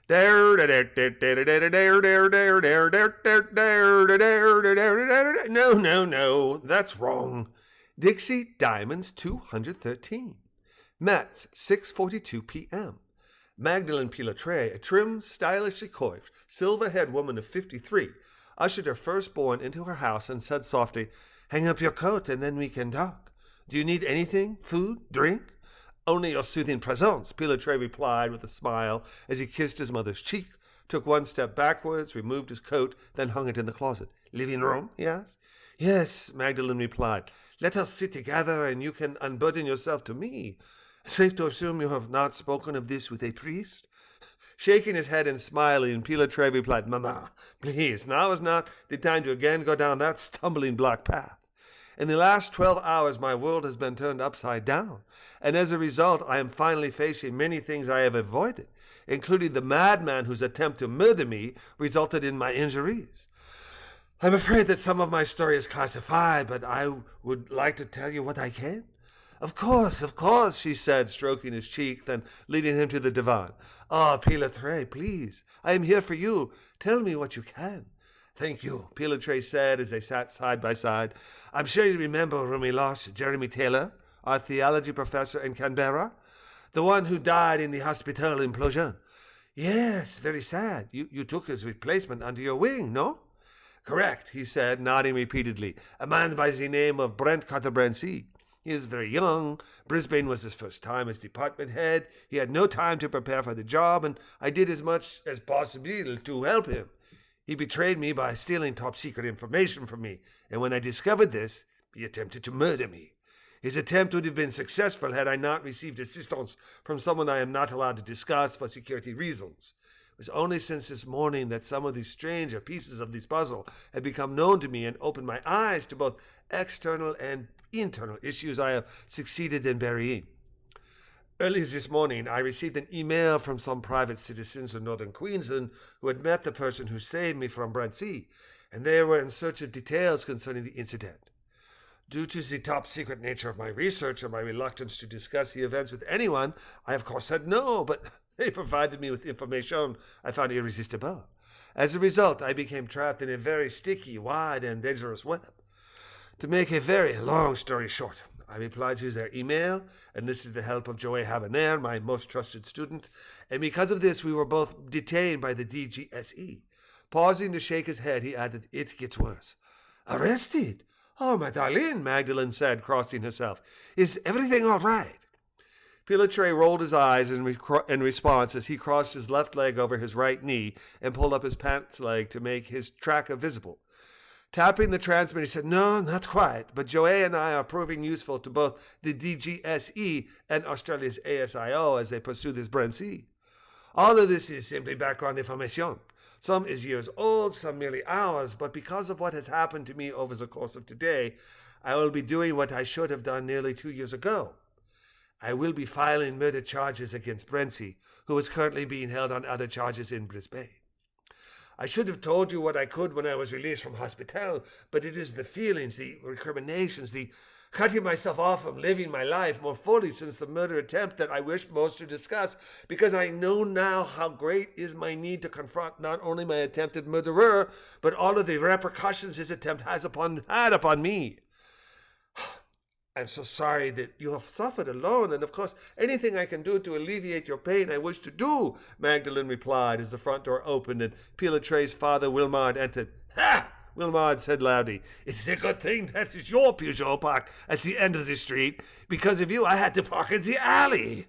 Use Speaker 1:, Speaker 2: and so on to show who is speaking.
Speaker 1: No, that's wrong. Dixie Diamonds 213. Metz, 6:42 p.m. Magdalene Pilotre, a trim, stylishly coiffed, silver-haired woman of 53, ushered her firstborn into her house and said softly, "Hang up your coat and then we can talk. Do you need anything? Food? Drink?" "Only your soothing presence," Pilotre replied with a smile as he kissed his mother's cheek, took one step backwards, removed his coat, then hung it in the closet. "Living room?" he asked. "Yes," Magdalene replied. "Let us sit together and you can unburden yourself to me. Safe to assume you have not spoken of this with a priest?" Shaking his head and smiling, Pilotre replied, "Mamma, please, now is not the time to again go down that stumbling block path. In the last 12 hours, my world has been turned upside down, and as a result, I am finally facing many things I have avoided, including the madman whose attempt to murder me resulted in my injuries. I'm afraid that some of my story is classified, but I would like to tell you what I can." Of course, she said, stroking his cheek, then leading him to the divan. "Ah, Pilotre, please, I am here for you. Tell me what you can." "Thank you," Pilotre said as they sat side by side. "I'm sure you remember when we lost Jeremy Taylor, our theology professor in Canberra, the one who died in the hospital implosion." "Yes, very sad. You took his replacement under your wing, no?" "Correct," he said, nodding repeatedly. "A man by the name of Brent Carter-Brancy. He is very young. Brisbane was his first time as department head. He had no time to prepare for the job, and I did as much as possible to help him. He betrayed me by stealing top-secret information from me, and when I discovered this, he attempted to murder me. His attempt would have been successful had I not received assistance from someone I am not allowed to discuss for security reasons. It was only since this morning that some of these stranger pieces of this puzzle had become known to me and opened my eyes to both external and internal issues I have succeeded in burying. Early this morning, I received an email from some private citizens in northern Queensland who had met the person who saved me from Brancy, and they were in search of details concerning the incident. Due to the top-secret nature of my research and my reluctance to discuss the events with anyone, I of course said no, but they provided me with information I found irresistible. As a result, I became trapped in a very sticky, wide, and dangerous web. To make a very long story short, I replied to their email, enlisted the help of Joey Habanero, my most trusted student, and because of this we were both detained by the DGSE. Pausing to shake his head, he added, "It gets worse." "Arrested? Oh, my darling," Magdalene said, crossing herself. "Is everything all right?" Pilotre rolled his eyes in response as he crossed his left leg over his right knee and pulled up his pants leg to make his tracker visible. Tapping the transmitter, he said, "No, not quite, but Joey and I are proving useful to both the DGSE and Australia's ASIO as they pursue this Brancy. All of this is simply background information. Some is years old, some merely hours, but because of what has happened to me over the course of today, I will be doing what I should have done nearly 2 years ago. I will be filing murder charges against Brancy, who is currently being held on other charges in Brisbane. I should have told you what I could when I was released from hospital, but it is the feelings, the recriminations, the cutting myself off from living my life more fully since the murder attempt that I wish most to discuss, because I know now how great is my need to confront not only my attempted murderer, but all of the repercussions his attempt had upon me. I'm so sorry that you have suffered alone, and of course, anything I can do to alleviate your pain I wish to do," Magdalene replied as the front door opened and Pilotre's father, Wilmard, entered. "Ha!" Wilmard said loudly. "It's a good thing that is your Peugeot parked at the end of the street. Because of you, I had to park in the alley."